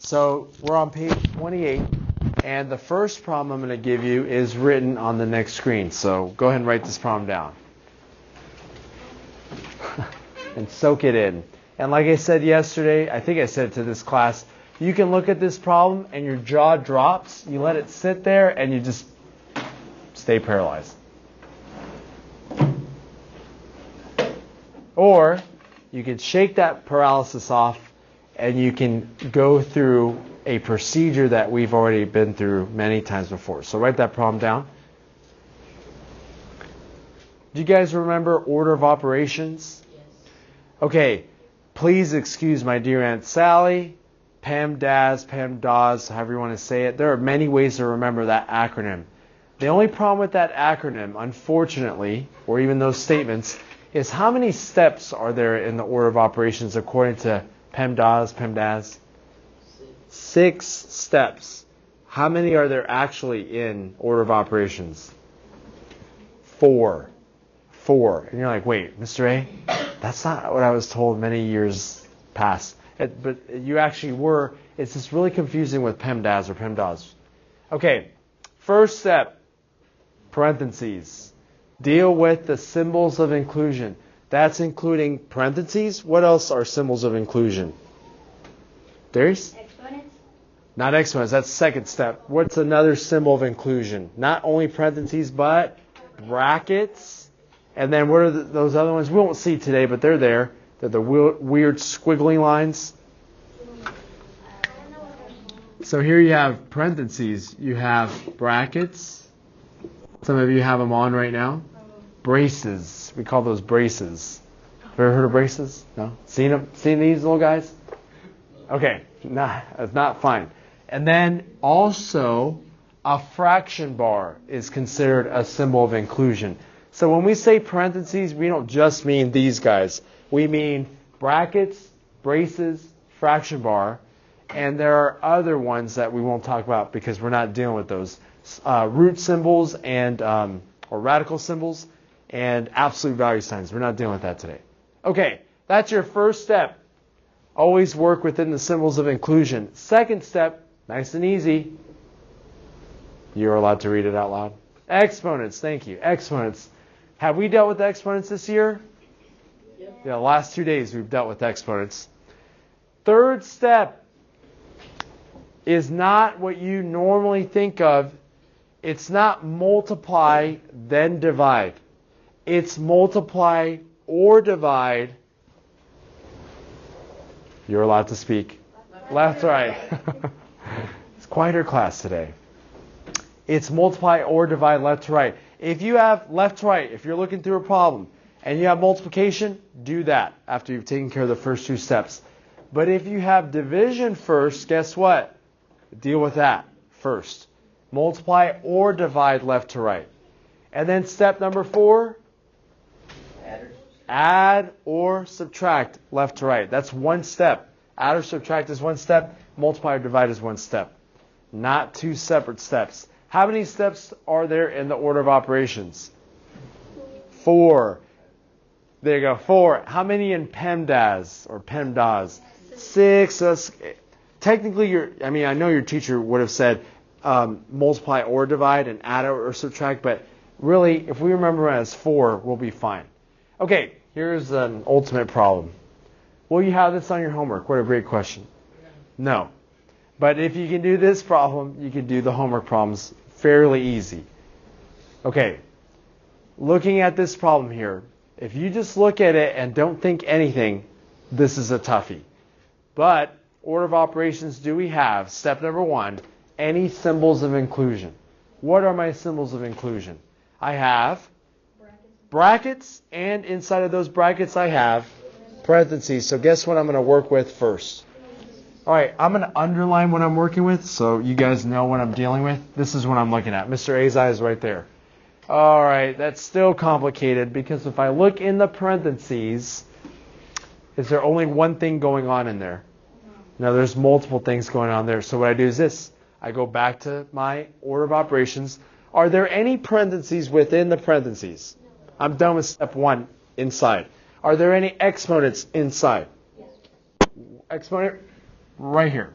So we're on page 28, and the first problem I'm going to give you is written on the next screen. So go ahead and write this problem down. And soak it in. And like I said yesterday, I think I said it to this class, you can look at this problem and your jaw drops, you let it sit there, and you just stay paralyzed. Or you can shake that paralysis off and you can go through a procedure that we've already been through many times before. So write that problem down. Do you guys remember order of operations? Yes. Okay, please excuse my dear Aunt Sally, Pemdas, Pemdas, however you want to say it. There are many ways to remember that acronym. The only problem with that acronym, unfortunately, or even those statements, is how many steps are there in the order of operations according to Pemdas? 6 steps. How many are there actually in order of operations? 4. And you're like, wait, Mr. A, that's not what I was told many years past. But you actually were. It's just really confusing with Pemdas or Pemdas. Okay, first step, parentheses. Deal with the symbols of inclusion. That's including parentheses. What else are symbols of inclusion? There's? Exponents. Not exponents. That's the second step. What's another symbol of inclusion? Not only parentheses, but brackets. And then what are those other ones? We won't see today, but they're there. They're the weird squiggly lines. So here you have parentheses. You have brackets. Some of you have them on right now. Braces. We call those braces. Have you ever heard of braces? No? Seen them? Seen these little guys? Okay. That's not fine. And then also a fraction bar is considered a symbol of inclusion. So when we say parentheses, we don't just mean these guys. We mean brackets, braces, fraction bar, and there are other ones that we won't talk about because we're not dealing with those. Root symbols and or radical symbols and absolute value signs. We're not dealing with that today. Okay, that's your first step. Always work within the symbols of inclusion. Second step, nice and easy. You're allowed to read it out loud. Exponents, thank you. Exponents. Have we dealt with exponents this year? Yep. Yeah, the last 2 days we've dealt with exponents. Third step is not what you normally think of. It's not multiply, then divide. It's multiply or divide. You're allowed to speak. Left, right. It's quieter class today. It's multiply or divide left to right. If you have left to right, if you're looking through a problem and you have multiplication, do that after you've taken care of the first 2 steps. But if you have division first, guess what? Deal with that first. Multiply or divide left to right. And then step number 4, add or subtract left to right. That's one step. Add or subtract is one step. Multiply or divide is one step. Not 2 separate steps. How many steps are there in the order of operations? 4. There you go, 4. How many in Pemdas or Pemdas? 6. So technically, I know your teacher would have said multiply or divide and add or subtract, but really, if we remember as 4, we'll be fine. Okay, here's an ultimate problem. Will you have this on your homework? What a great question. No. But if you can do this problem, you can do the homework problems fairly easy. Okay, looking at this problem here, if you just look at it and don't think anything, this is a toughie. But order of operations, do we have, step number 1, any symbols of inclusion? What are my symbols of inclusion? I have brackets, and inside of those brackets I have parentheses. So guess what I'm going to work with first? All right, I'm going to underline what I'm working with so you guys know what I'm dealing with. This is what I'm looking at. Mr. A's eye is right there. All right, that's still complicated because if I look in the parentheses, is there only one thing going on in there? No, there's multiple things going on there. So what I do is this. I go back to my order of operations. Are there any parentheses within the parentheses? I'm done with step 1 inside. Are there any exponents inside? Yes. Exponent right here.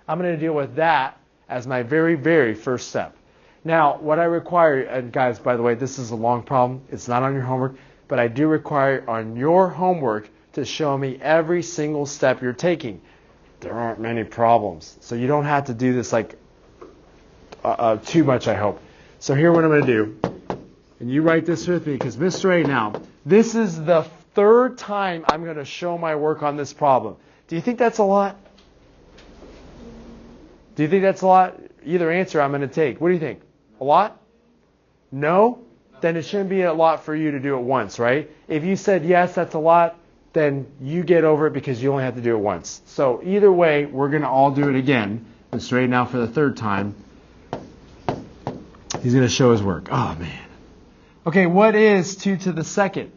I'm going to deal with that as my very, very first step. Now, what I require, and guys, by the way, this is a long problem. It's not on your homework, but I do require on your homework to show me every single step you're taking. There aren't many problems, so you don't have to do this like too much, I hope. So here what I'm going to do, and you write this with me, because Mr. A now, this is the third time I'm going to show my work on this problem. Do you think that's a lot? Do you think that's a lot? Either answer I'm going to take. What do you think? A lot? No? Then it shouldn't be a lot for you to do it once, right? If you said yes, that's a lot, then you get over it because you only have to do it once. So either way, we're going to all do it again. And straight now for the third time. He's going to show his work. Oh, man. Okay, what is 2 to the second?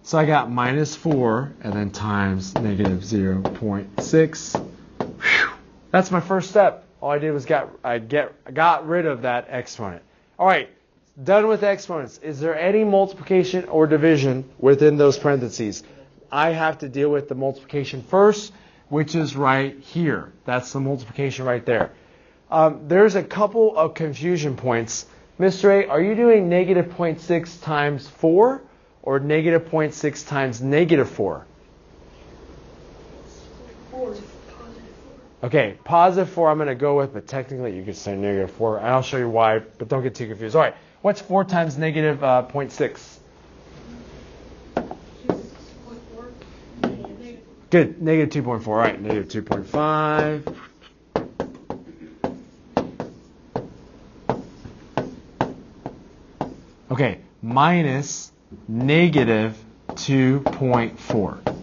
So I got minus 4 and then times negative 0.6. Whew. That's my first step. All I did was got rid of that exponent. All right, done with exponents. Is there any multiplication or division within those parentheses? I have to deal with the multiplication first, which is right here. That's the multiplication right there. There's a couple of confusion points. Mr. A, are you doing negative 0.6 times 4 or negative 0.6 times negative 4? 4. Okay, positive 4 I'm going to go with, but technically you could say negative 4. And I'll show you why, but don't get too confused. All right, what's 4 times negative 0.6? Good, negative 2.4. All right, negative 2.5. Okay, minus negative 2.4.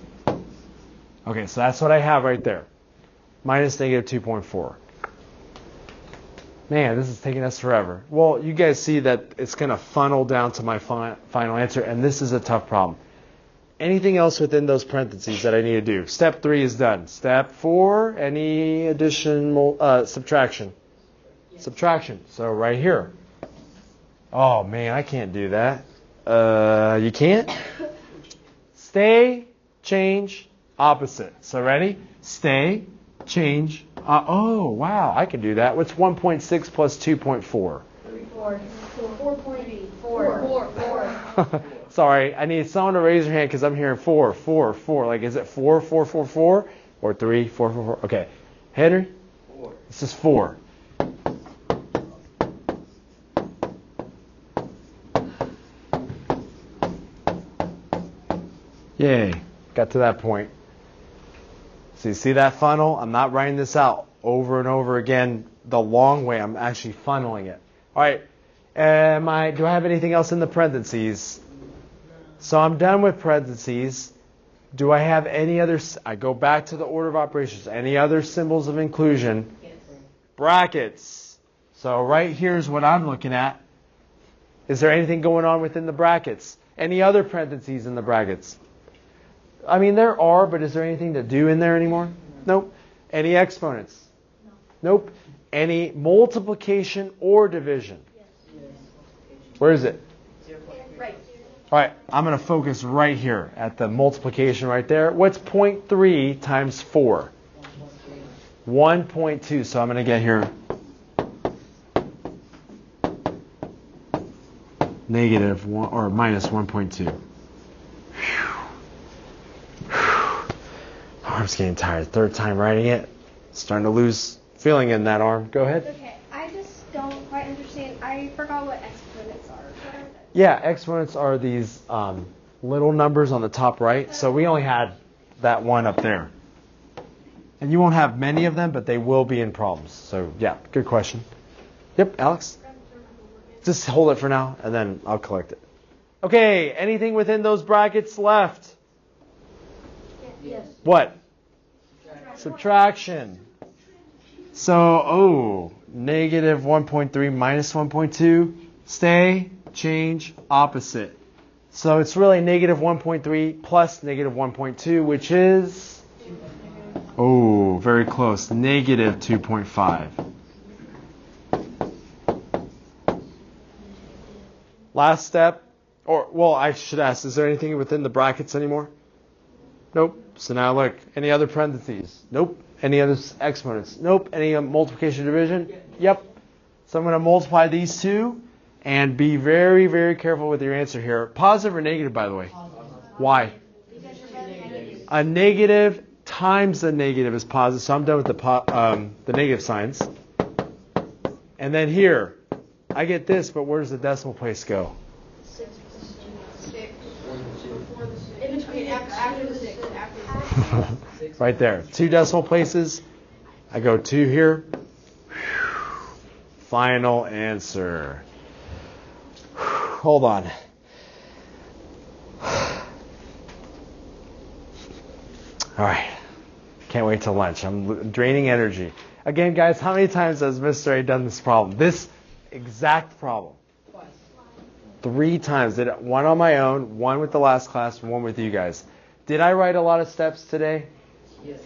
Okay, so that's what I have right there. Minus negative 2.4. Man, this is taking us forever. Well, you guys see that it's going to funnel down to my final answer, and this is a tough problem. Anything else within those parentheses that I need to do? Step 3 is done. Step 4, any addition, subtraction? Yes. Subtraction. So right here. Oh, man, I can't do that. You can't? Stay, change, opposite. So ready? Stay, change. Oh, wow, I can do that. What's 1.6 plus 2.4? 4. Sorry, I need someone to raise their hand because I'm hearing 4. Like, is it 4, 4, 4, 4? Or 3, 4, 4, 4? Okay. Henry? 4. This is 4. Yay. Got to that point. So you see that funnel? I'm not writing this out over and over again the long way. I'm actually funneling it. All right. Do I have anything else in the parentheses? So I'm done with parentheses. Do I have any other? I go back to the order of operations. Any other symbols of inclusion? Yes. Brackets. So right here's what I'm looking at. Is there anything going on within the brackets? Any other parentheses in the brackets? I mean, there are, but is there anything to do in there anymore? Nope. Any exponents? No. Nope. Any multiplication or division? Yes. Where is it? Right. All right, I'm going to focus right here at the multiplication right there. What's 0.3 times 4? 1.2. So I'm going to get here negative 1 or minus 1.2. Arm's getting tired. Third time writing it. Starting to lose feeling in that arm. Go ahead. Okay, I just don't quite understand. I forgot what exponents are. What are they? Yeah, exponents are these little numbers on the top right. So we only had that one up there. And you won't have many of them, but they will be in problems. So yeah, good question. Yep, Alex? Just hold it for now, and then I'll collect it. Okay, anything within those brackets left? Yes. What? Subtraction. So, negative 1.3 minus 1.2. Stay, change, opposite. So it's really negative 1.3 plus negative 1.2, which is? Very close. Negative 2.5. Last step. I should ask, is there anything within the brackets anymore? Nope. So now look, any other parentheses? Nope. Any other exponents? Nope. Any multiplication division? Yep. So I'm going to multiply these two and be very, very careful with your answer here. Positive or negative, by the way? Why? Because you're both negative. A negative times a negative is positive, so I'm done with the negative signs. And then here, I get this, but where does the decimal place go? 6 plus 2. 6. Before the 6. In between, after the 6. After the 6. Right there. 2 decimal places. I go 2 here. Final answer. Hold on. All right. Can't wait till lunch. I'm draining energy. Again, guys, how many times has Mr. A done this problem? This exact problem. Twice. 3 times. Did it, 1 on my own, 1 with the last class, and 1 with you guys. Did I write a lot of steps today? Yes.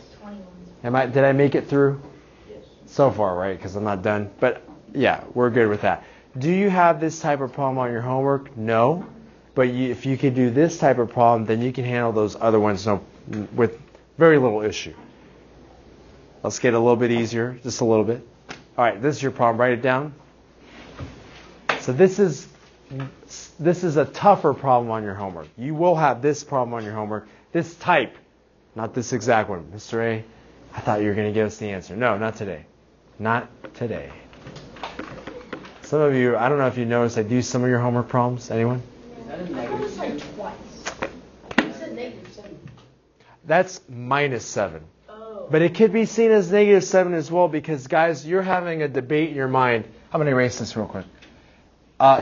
21. Did I make it through? Yes. So far, right? Because I'm not done. But yeah, we're good with that. Do you have this type of problem on your homework? No. But if you could do this type of problem, then you can handle those other ones with very little issue. Let's get a little bit easier, just a little bit. All right, this is your problem. Write it down. So this is a tougher problem on your homework. You will have this problem on your homework. This type, not this exact one. Mr. A, I thought you were going to give us the answer. No, not today. Not today. Some of you, I don't know if you noticed, I do some of your homework problems. Anyone? Is that a negative 7? Twice. You said negative 7. That's -7. Oh. But it could be seen as -7 as well because, guys, you're having a debate in your mind. I'm going to erase this real quick.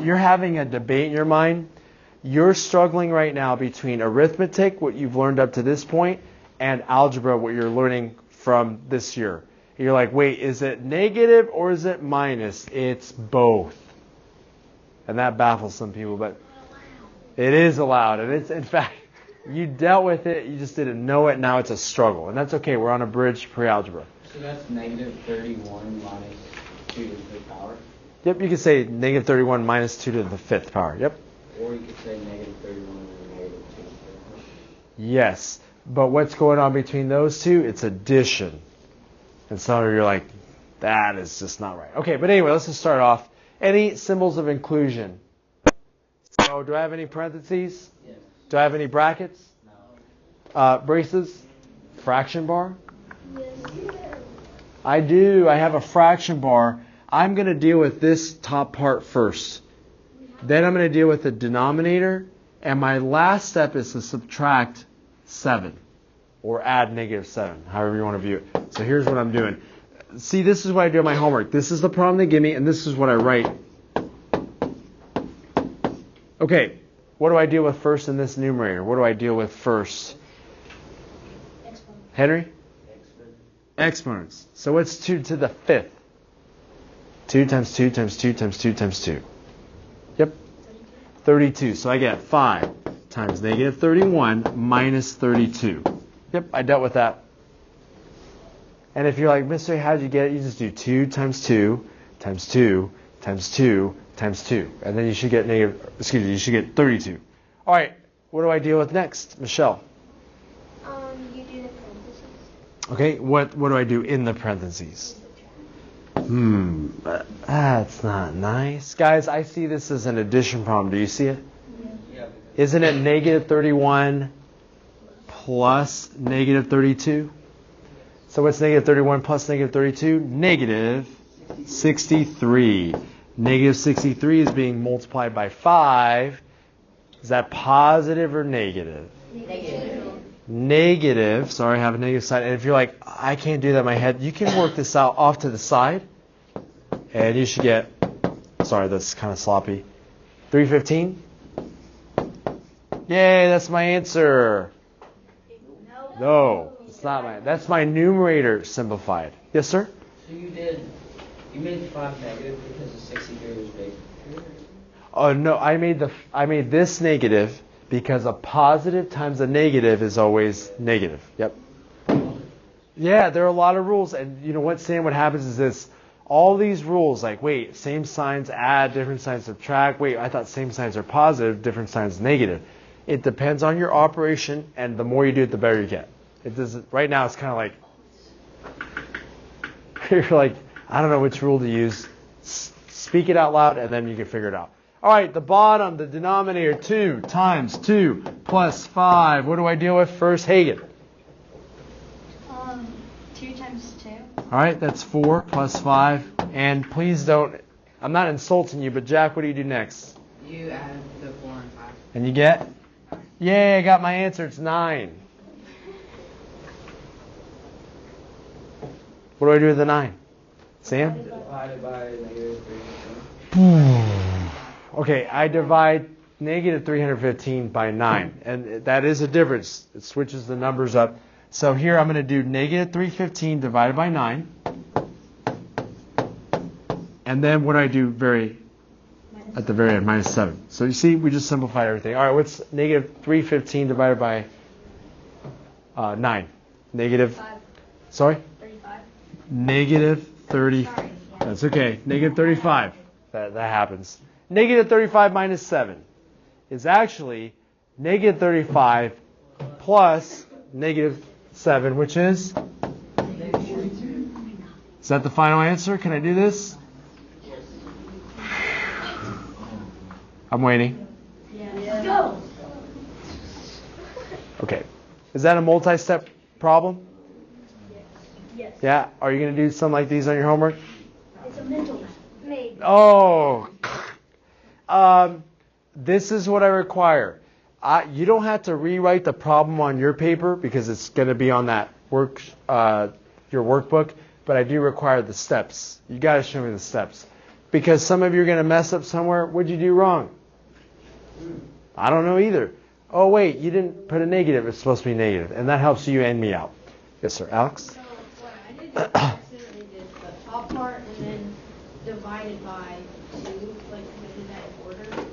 You're having a debate in your mind. You're struggling right now between arithmetic, what you've learned up to this point, and algebra, what you're learning from this year. You're like, wait, is it negative or is it minus? It's both. And that baffles some people, but it is allowed. And it's, in fact, you dealt with it, you just didn't know it, now it's a struggle. And that's okay, we're on a bridge to pre-algebra. So that's negative 31 minus 2 to the power? Yep, you could say negative 31 minus 2 to the 5th power. Yep. Or you could say negative 31 and negative 2 to the 5th. Yes, but what's going on between those two? It's addition. And some of you are like, that is just not right. Okay, but anyway, let's just start off. Any symbols of inclusion? So do I have any parentheses? Yes. Do I have any brackets? No. Braces? Fraction bar? Yes. I do. I have a fraction bar. I'm going to deal with this top part first. Then I'm going to deal with the denominator. And my last step is to subtract 7. Or add -7, however you want to view it. So here's what I'm doing. See, this is what I do on my homework. This is the problem they give me, and this is what I write. Okay, what do I deal with first in this numerator? What do I deal with first? Exponent. Henry? Exponents. So what's 2 to the 5th? 2 times 2 times 2 times 2 times 2. Yep. 32. So I get 5 times -31 minus 32. Yep, I dealt with that. And if you're like, Mr. A, how'd you get it? You just do 2 times 2 times 2 times 2 times 2. And then you should get you should get 32. All right, what do I deal with next? Michelle. You do the parentheses. Okay, what do I do in the parentheses? That's not nice. Guys, I see this as an addition problem. Do you see it? Yeah. Isn't it -31 plus -32? So what's -31 plus -32? -63. -63 is being multiplied by 5. Is that positive or negative? Negative. Sorry, I have a negative sign. And if you're like, I can't do that in my head, you can work this out off to the side. And you should get, sorry, that's kind of sloppy, 315? Yay, that's my answer. No, it's not that's my numerator simplified. Yes, sir? So you made 5 negative because the 63 was big. Oh, no, I made this negative because a positive times a negative is always negative. Yep. Yeah, there are a lot of rules. And you know what, Sam, what happens is this. All these rules, like, wait, same signs add, different signs subtract. Wait, I thought same signs are positive, different signs negative. It depends on your operation, and the more you do it, the better you get. It doesn't. Right now, it's kind of like You're like, I don't know which rule to use. Speak it out loud, and then you can figure it out. All right, the bottom, the denominator, 2 times 2 plus 5. What do I deal with first? Hagen. 2 times 2. All right, that's 4 plus 5. And please don't, I'm not insulting you, but Jack, what do you do next? You add the 4 and 5. And you get? Yay, I got my answer. It's 9. What do I do with the 9? Sam? Divided by negative 315. Okay, I divide negative 315 by 9. And that is a difference. It switches the numbers up. So here I'm going to do negative 315 divided by 9. And then what do I do at the very end? Minus 7. So you see, we just simplified everything. All right, what's negative 315 divided by 9? Negative. 5. Sorry? 35. Negative 30. Sorry. That's okay. Negative 35. That happens. Negative 35 minus 7 is actually negative 35 plus negative 7, which is? Is that the final answer? Can I do this? I'm waiting. Go. Okay. Is that a multi-step problem? Yes. Yeah? Are you going to do something like these on your homework? It's a mental math. Maybe. Oh. This is what I require. You don't have to rewrite the problem on your paper because it's going to be on that your workbook, but I do require the steps. You got to show me the steps. Because some of you are going to mess up somewhere. What'd you do wrong? I don't know either. Oh, wait, you didn't put a negative. It's supposed to be negative. And that helps you and me out. Yes, sir. Alex? So what I did is I accidentally did the top part and then divided by 2, like I did that in order.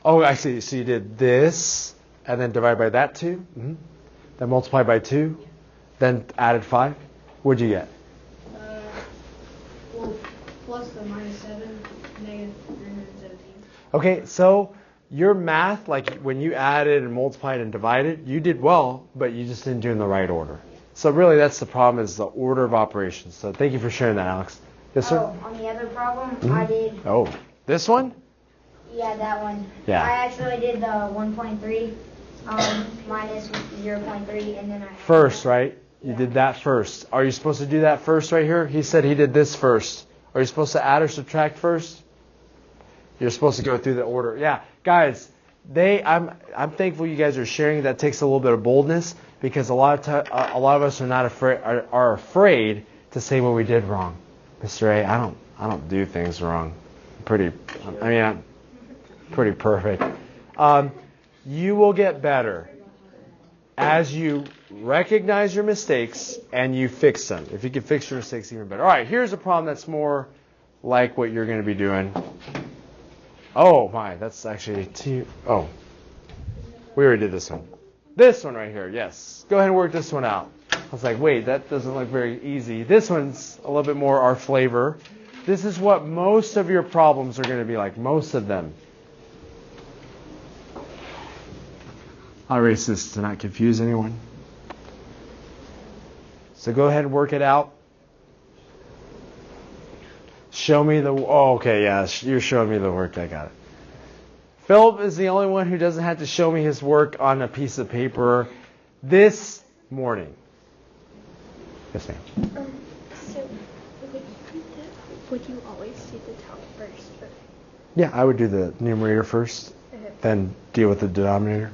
Oh, I see. So you did this, and then divided by that 2. Mm-hmm. Then multiplied by 2. Then added 5. What'd you get? Well, plus the minus 7, negative 317. Okay, so your math, like when you added and multiplied and divided, you did well, but you just didn't do it in the right order. So really that's the problem, is the order of operations. So thank you for sharing that, Alex. Yes, sir? Oh, on the other problem, I did, Oh, this one? yeah, that one. Yeah. I actually did the 1.3 minus 0.3, and then I... First, right? You Yeah. did that first. Are you supposed to do that first right here? He said he did this first. Are you supposed to add or subtract first? You're supposed to go through the order. Yeah, guys, I'm thankful you guys are sharing. That takes a little bit of boldness, because a lot of us are not afraid are afraid to say what we did wrong. Mr. A, I don't do things wrong. I'm pretty perfect. You will get better as you recognize your mistakes and you fix them. If you can fix your mistakes, even better. All right, here's a problem that's more like what you're going to be doing. Oh my, that's actually 2. Oh, we already did this one. This one right here, yes. Go ahead and work this one out. I was like, wait, that doesn't look very easy. This one's a little bit more our flavor. This is what most of your problems are going to be like, most of them. I'll erase this to not confuse anyone. So go ahead and work it out. Show me the... Oh, okay, yeah, you're showing me the work. I got it. Philip is the only one who doesn't have to show me his work on a piece of paper this morning. Yes, ma'am. So, would you always do the top first? Or? Yeah, I would do the numerator first, then deal with the denominator.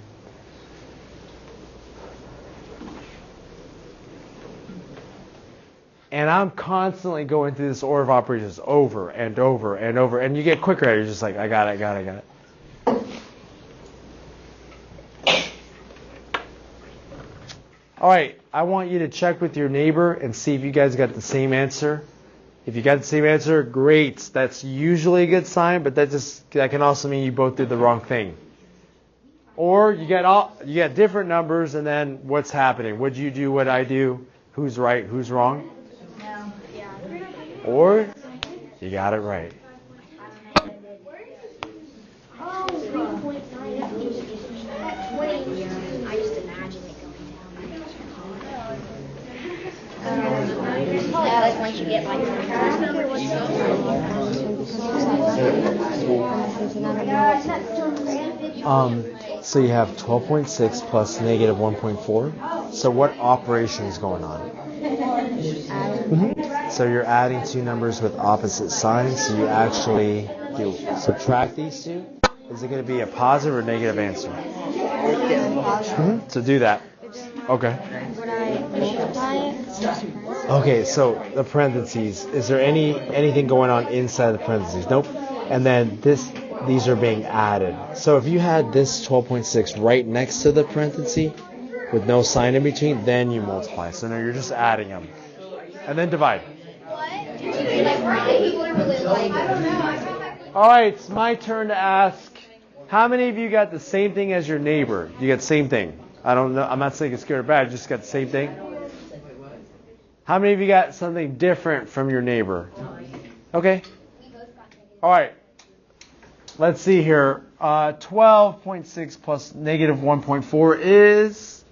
And I'm constantly going through this order of operations over and over and over. And you get quicker at it. You're just like, I got it. All right, I want you to check with your neighbor and see if you guys got the same answer. If you got the same answer, great. That's usually a good sign, but that can also mean you both did the wrong thing. Or you got different numbers, and then what's happening? Would you do what I do? Who's right? Who's wrong? No, yeah. Or you got it right. Oh, 3.9. I just imagine it going down. Yeah, that's my should get like So you have 12.6 plus negative 1.4. So what operation is going on? So you're adding two numbers with opposite signs. So you actually subtract these two. Is it going to be a positive or negative answer? So do that. Okay. Would I multiply it? Okay, so the parentheses. Is there anything going on inside the parentheses? Nope. And then these are being added. So if you had this 12.6 right next to the parenthesis with no sign in between, then you multiply. So now you're just adding them. And then divide. All right, it's my turn to ask. How many of you got the same thing as your neighbor? You got the same thing. I don't know. I'm not saying it's good or bad. You just got the same thing. How many of you got something different from your neighbor? Okay. All right. Let's see here. 12.6 plus negative 1.4 is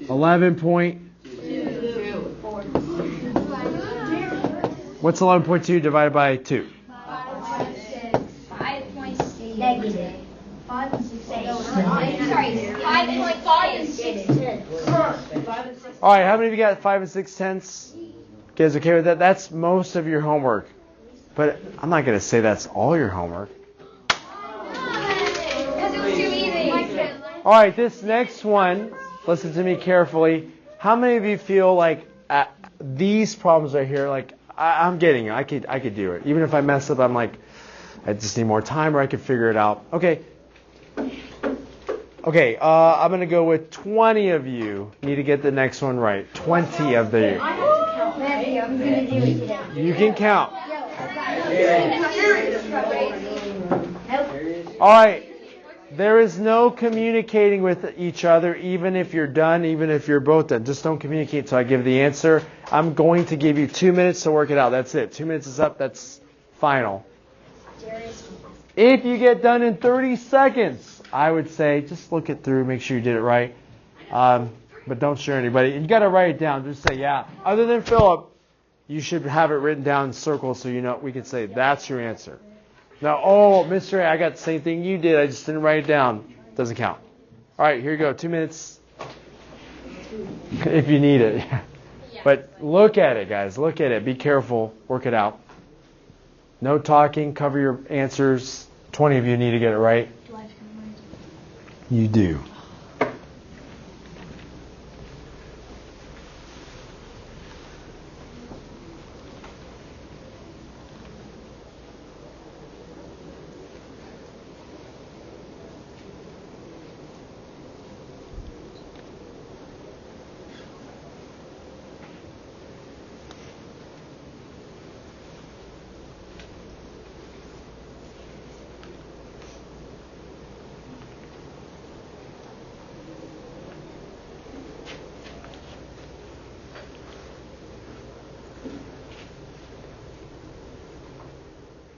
11 point. What's 11.2 divided by 2? 5.6 negative. 5.6. All right, how many of you got 5 and 6/10? You guys okay with that? That's most of your homework. But I'm not going to say that's all your homework. All right, this next one, listen to me carefully. How many of you feel like these problems right here, like I'm getting it. I could do it. Even if I mess up, I'm like, I just need more time or I could figure it out. Okay. Okay, I'm going to go with 20 of you need to get the next one right. 20 of you. You can count. All right. There is no communicating with each other, even if you're done, even if you're both done. Just don't communicate until I give the answer. I'm going to give you 2 minutes to work it out. That's it. 2 minutes is up. That's final. If you get done in 30 seconds, I would say just look it through, make sure you did it right. But don't share anybody. You got to write it down. Just say, yeah. Other than Philip, you should have it written down in circles so you know we can say that's your answer. Now, Mr. A, I got the same thing you did. I just didn't write it down. Doesn't count. All right, here you go. 2 minutes if you need it. But look at it, guys. Look at it. Be careful. Work it out. No talking. Cover your answers. 20 of you need to get it right. You do.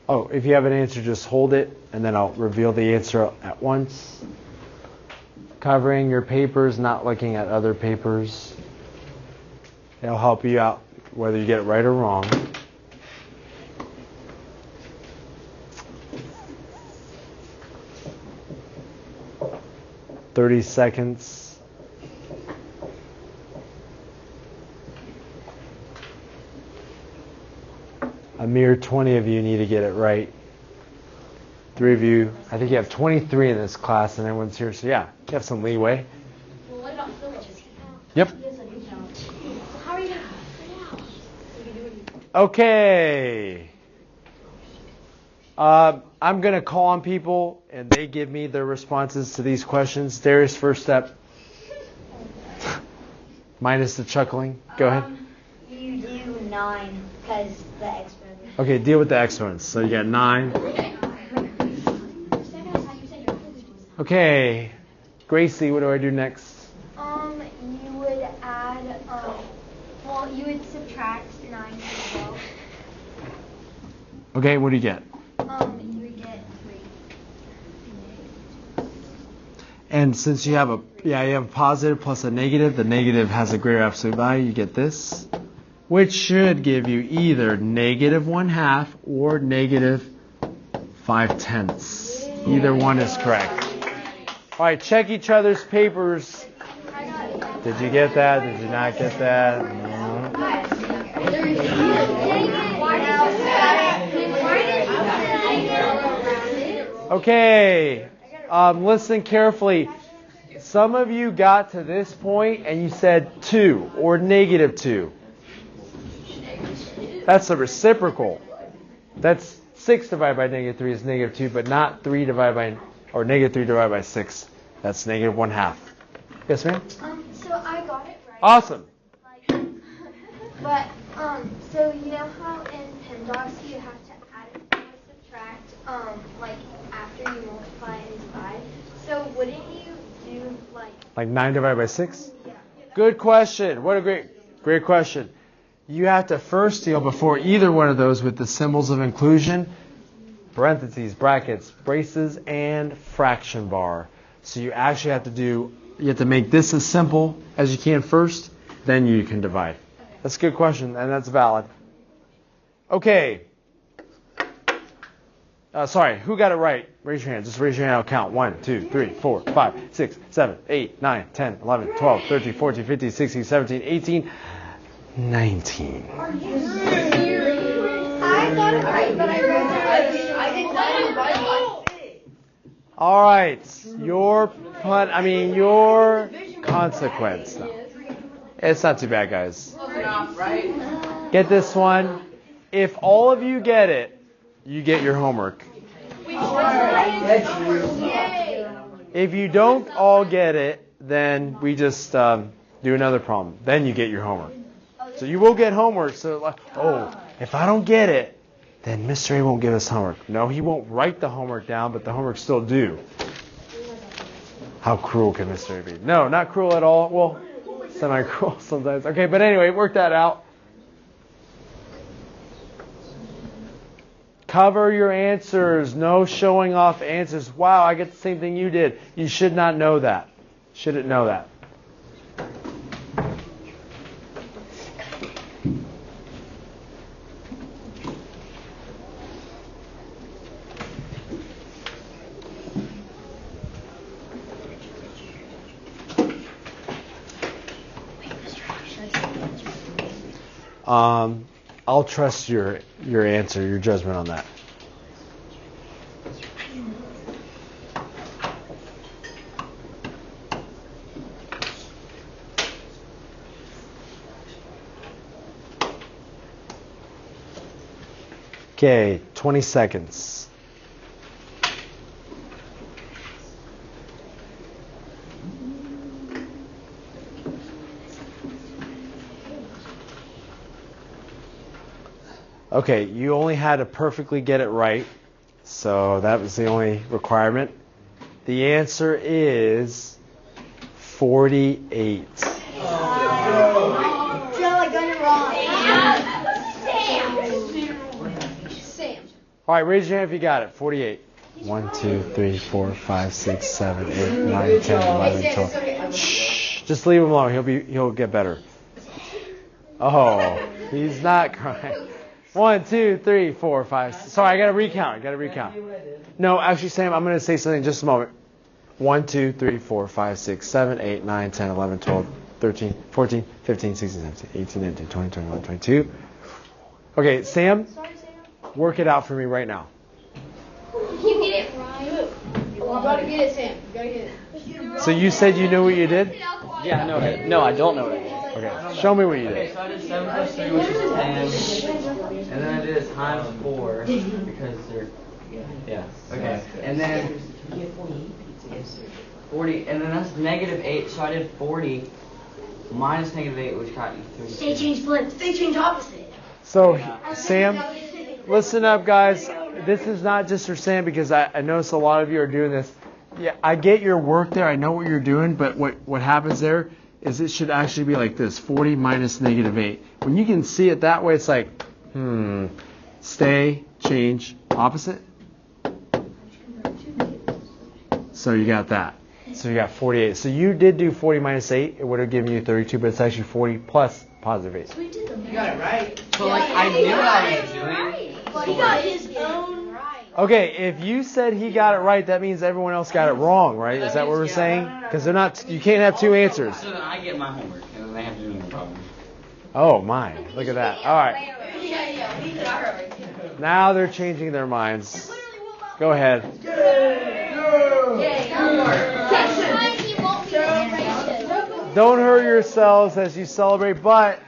Oh, if you have an answer, just hold it, and then I'll reveal the answer at once. Covering your papers, not looking at other papers. It'll help you out whether you get it right or wrong. "30 seconds. A mere 20 of you need to get it right. 3 of you, I think you have 23 in this class and everyone's here, so yeah, you have some leeway. Well, what about Philip? Yep. How are you going to? Okay. I'm going to call on people and they give me their responses to these questions. Darius, first step. Minus the chuckling. Go ahead. You do 9 because the exponent. Okay, deal with the exponents. So you got 9. Okay. Gracie, what do I do next? You would add, you would subtract 9 as well. Okay, what do you get? You would get 3. And since you have Yeah, you have a positive plus a negative. The negative has a greater absolute value. You get this, which should give you either negative 1/2 or negative 5/10. Either one is correct. All right, check each other's papers. Did you get that? Did you not get that? Okay, listen carefully. Some of you got to this point and you said 2 or negative 2. That's a reciprocal. That's 6 divided by negative 3 is negative 2, but not 3 divided by, or negative 3 divided by 6. That's negative 1/2. Yes, ma'am? So I got it right. Awesome. But, so you know how in Pemdas you have to add and subtract, like after you multiply and divide? So wouldn't you do Like 9 divided by 6? Yeah. Good question. What a great question. You have to first deal before either one of those with the symbols of inclusion, parentheses, brackets, braces, and fraction bar. So you actually have to make this as simple as you can first, then you can divide. That's a good question, and that's valid. Okay. Sorry, who got it right? Raise your hand. Just raise your hand. I'll count. 1, 2, 3, 4, 5, 6, 7, 8, 9, 10, 11, 12, 13, 14, 15, 16, 17, 18, 19. Are you serious? I got it right, but I wrote it. I did not. All right. Your consequence. No. It's not too bad, guys. Get this one. If all of you get it, you get your homework. If you don't all get it, then we just do another problem. Then you get your homework. So you will get homework. So, if I don't get it, then Mr. A won't give us homework. No, he won't write the homework down, but the homework's still due. How cruel can Mr. A be? No, not cruel at all. Well, semi-cruel sometimes. Okay, but anyway, work that out. Cover your answers. No showing off answers. Wow, I get the same thing you did. You should not know that. Shouldn't know that. I'll trust your answer, your judgment on that. Okay, 20 seconds. Okay, you only had to perfectly get it right, so that was the only requirement. The answer is 48. Joe, I got it wrong. Sam. All right, raise your hand if you got it. 48. 1, 2, 3, 4, 5, 6, 7, 8, 9, 10, 11, 12. Shh, just leave him alone. He'll get better. Oh, he's not crying. 1, 2, 3, 4, 5. Sorry, I got to recount. No, actually, Sam, I'm going to say something in just a moment. 1, 2, 3, 4, 5, 6, 7, 8, 9, 10, 11, 12, 13, 14, 15, 16, 17, 18, 19, 20, 21, 22. Okay, Sam, work it out for me right now. You get it right. You gotta get it, Sam. You gotta get it. So you said you knew what you did? Yeah, no, I don't know what I did. Okay, show me what you Okay, did. so I did 7 plus 3, which is 10. And then I did it times 4, because they're, yeah, okay. And then 40, and then that's negative 8, so I did 40 minus negative 8, which got you 30. They change flips. They change opposite. So, Sam, listen up, guys. This is not just for Sam, because I notice a lot of you are doing this. Yeah, I get your work there. I know what you're doing, but what happens there is it should actually be like this, 40 minus negative 8. When you can see it that way, it's like, stay, change, opposite. So you got that. So you got 48. So you did do 40 minus 8. It would have given you 32, but it's actually 40 plus positive 8. So we did the You got it right. Yeah, But like I knew what I was doing. He got his own right. Okay, if you said he got it right, that means everyone else got it wrong, right? Is that what we're saying? Because they're not. You can't have two answers. So then I get my homework, and then they have to do the problem. Oh my! Look at that. All right. Yeah, we did ours. Now they're changing their minds. Go ahead. Don't hurt yourselves as you celebrate, but